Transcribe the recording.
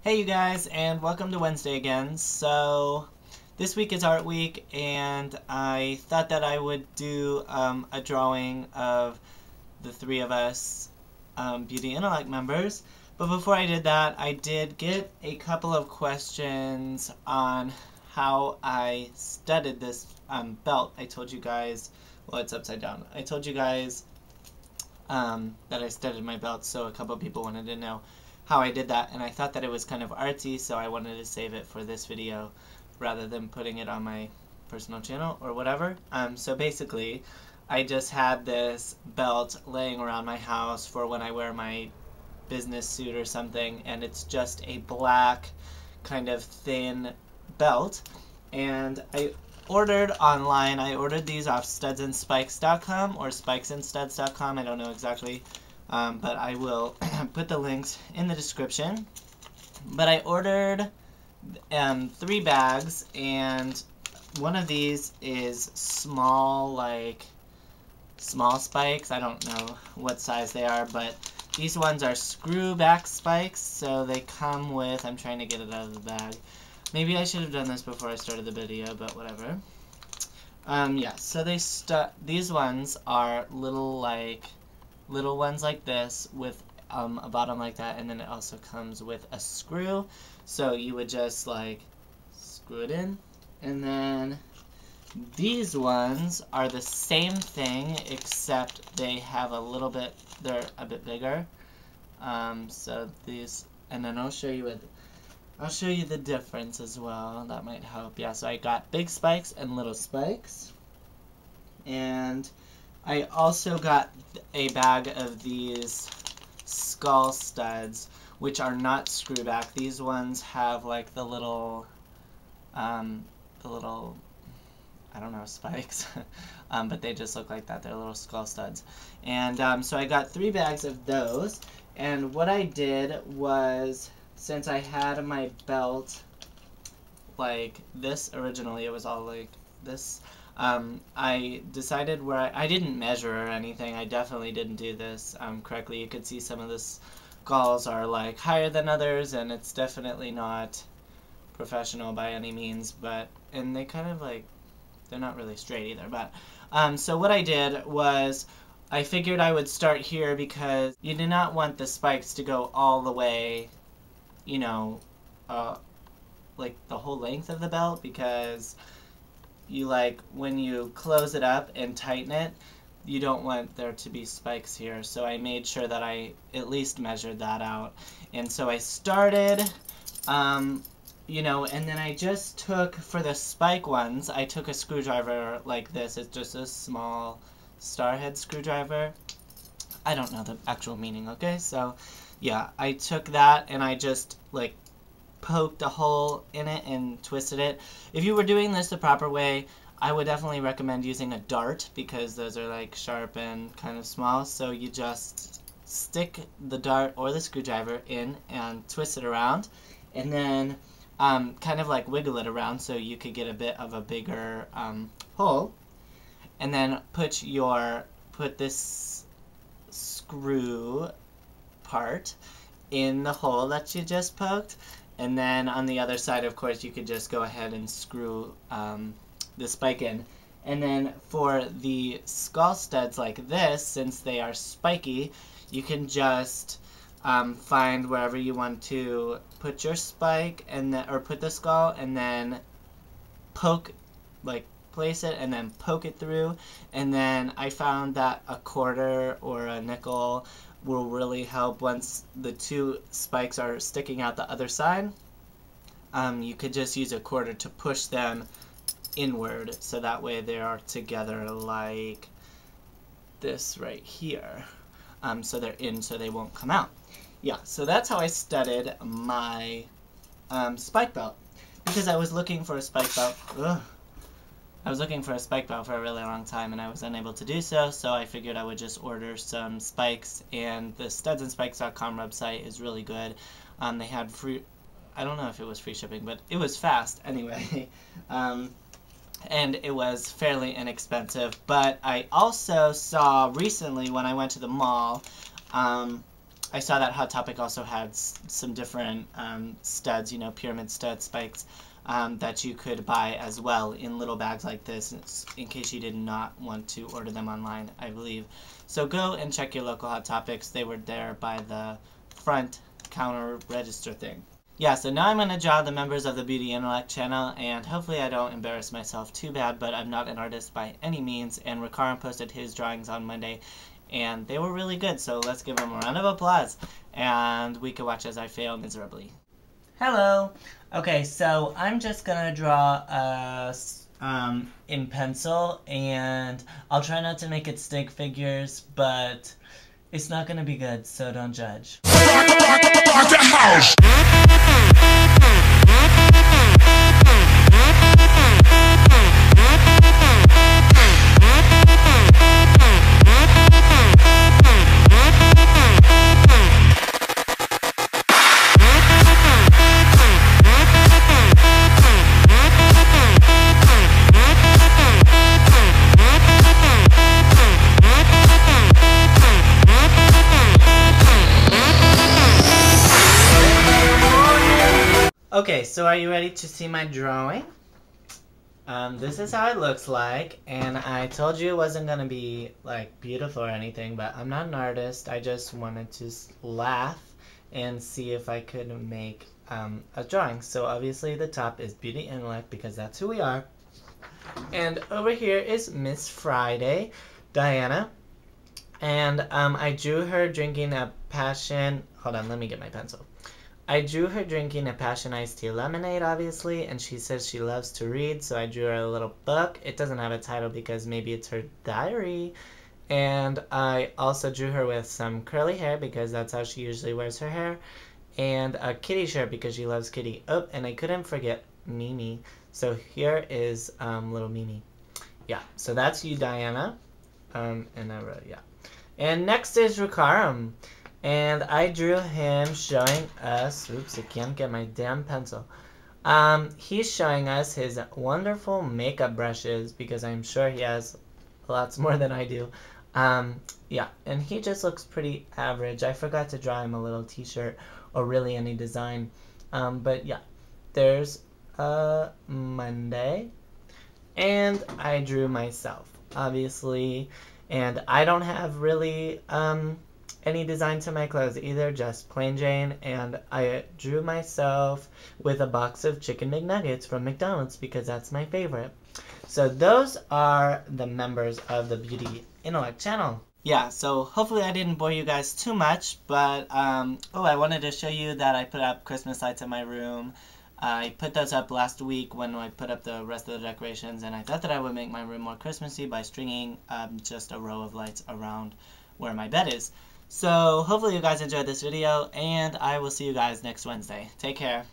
Hey you guys, and welcome to Wednesday again. So this week is Art Week, and I thought that I would do a drawing of the three of us Beauty Intellect members. But before I did that, I did get a couple of questions on how I studded this belt. I told you guys, well, it's upside down. I told you guys that I studded my belt, so a couple of people wanted to know how I did that, and I thought that it was kind of artsy, so I wanted to save it for this video rather than putting it on my personal channel or whatever. So basically, I just had this belt laying around my house for when I wear my business suit or something, and it's just a black kind of thin belt, and I ordered online. I ordered these off studsandspikes.com or spikesandstuds.com. I don't know exactly, but I will put the links in the description. But I ordered 3 bags, and one of these is small, like small spikes. I don't know what size they are, but these ones are screw back spikes, so they come with, I'm trying to get it out of the bag. Maybe I should have done this before I started the video, but whatever. Yeah, so these ones are little ones like this with a bottom like that, and then it also comes with a screw, so you would just like screw it in. And then these ones are the same thing, except they have they're a bit bigger. So these, and then I'll show you the difference as well. That might help. Yeah, so I got big spikes and little spikes. And I also got a bag of these skull studs, which are not screw back. These ones have like the little I don't know, spikes, but they just look like that. They're little skull studs. And so I got 3 bags of those, and what I did was, since I had my belt like this originally, it was all like this, I decided where I didn't measure or anything. I definitely didn't do this correctly. You could see some of the skulls are like higher than others, and it's definitely not professional by any means, and they kind of like, they're not really straight either. But so what I did was, I figured I would start here because you do not want the spikes to go all the way, you know, like the whole length of the belt, because you, like, when you close it up and tighten it, you don't want there to be spikes here. So I made sure that I at least measured that out. And so I started, you know, and then I just took, for the spike ones, I took a screwdriver like this. It's just a small starhead screwdriver. I don't know the actual meaning, okay? So yeah, I took that and I just like poked a hole in it and twisted it. If you were doing this the proper way, I would definitely recommend using a dart, because those are like sharp and kind of small. So you just stick the dart or the screwdriver in and twist it around, and then kind of like wiggle it around so you could get a bit of a bigger hole, and then put this screw part in the hole that you just poked, and then on the other side, of course, you could just go ahead and screw the spike in. And then for the skull studs like this, since they are spiky, you can just find wherever you want to put your spike, and then, or put the skull, and then poke, like place it and then poke it through. And then I found that a quarter or a nickel will really help once the 2 spikes are sticking out the other side. You could just use a quarter to push them inward, so that way they are together like this right here. So they're in, so they won't come out. Yeah, so that's how I studded my spike belt, because I was looking for a spike belt. I was looking for a spike belt for a really long time, and I was unable to do so, so I figured I would just order some spikes, and the studsandspikes.com website is really good. They had free, I don't know if it was free shipping, but it was fast anyway. And it was fairly inexpensive. But I also saw recently, when I went to the mall, I saw that Hot Topic also had some different studs, you know, pyramid stud spikes that you could buy as well in little bags like this, in case you did not want to order them online, I believe. So go and check your local Hot Topics. They were there by the front counter register thing. Yeah, so now I'm going to draw the members of the Beauty Intellect channel, and hopefully I don't embarrass myself too bad, but I'm not an artist by any means, and Rikaran posted his drawings on Monday, and they were really good, so let's give him a round of applause, and we can watch as I fail miserably. Hello! Okay, so I'm just going to draw in pencil, and I'll try not to make it stick figures, but it's not going to be good, so don't judge. Okay, so are you ready to see my drawing? This is how it looks like, and I told you it wasn't gonna be like beautiful or anything, but I'm not an artist. I just wanted to laugh and see if I could make a drawing. So obviously the top is Beauty Intellect because that's who we are, and over here is Miss Friday, Diana, and I drew her drinking a passion. Hold on, let me get my pencil. I drew her drinking a passion iced tea lemonade, obviously, and she says she loves to read, so I drew her a little book. It doesn't have a title because maybe it's her diary. And I also drew her with some curly hair because that's how she usually wears her hair, and a kitty shirt because she loves kitty. Oh, and I couldn't forget Mimi. So here is little Mimi. Yeah, so that's you, Diana. And I wrote, yeah. And next is Rikaran. And I drew him showing us, oops, I can't get my damn pencil. He's showing us his wonderful makeup brushes because I'm sure he has lots more than I do. Yeah, and he just looks pretty average. I forgot to draw him a little t-shirt or really any design. But yeah, there's Monday. And I drew myself, obviously. And I don't have really any design to my clothes either, just plain Jane, and I drew myself with a box of chicken McNuggets from McDonald's because that's my favorite. So those are the members of the Beauty Intellect channel. Yeah, so hopefully I didn't bore you guys too much, but oh, I wanted to show you that I put up Christmas lights in my room. I put those up last week when I put up the rest of the decorations, and I thought that I would make my room more Christmassy by stringing just a row of lights around where my bed is. So hopefully you guys enjoyed this video, and I will see you guys next Wednesday. Take care.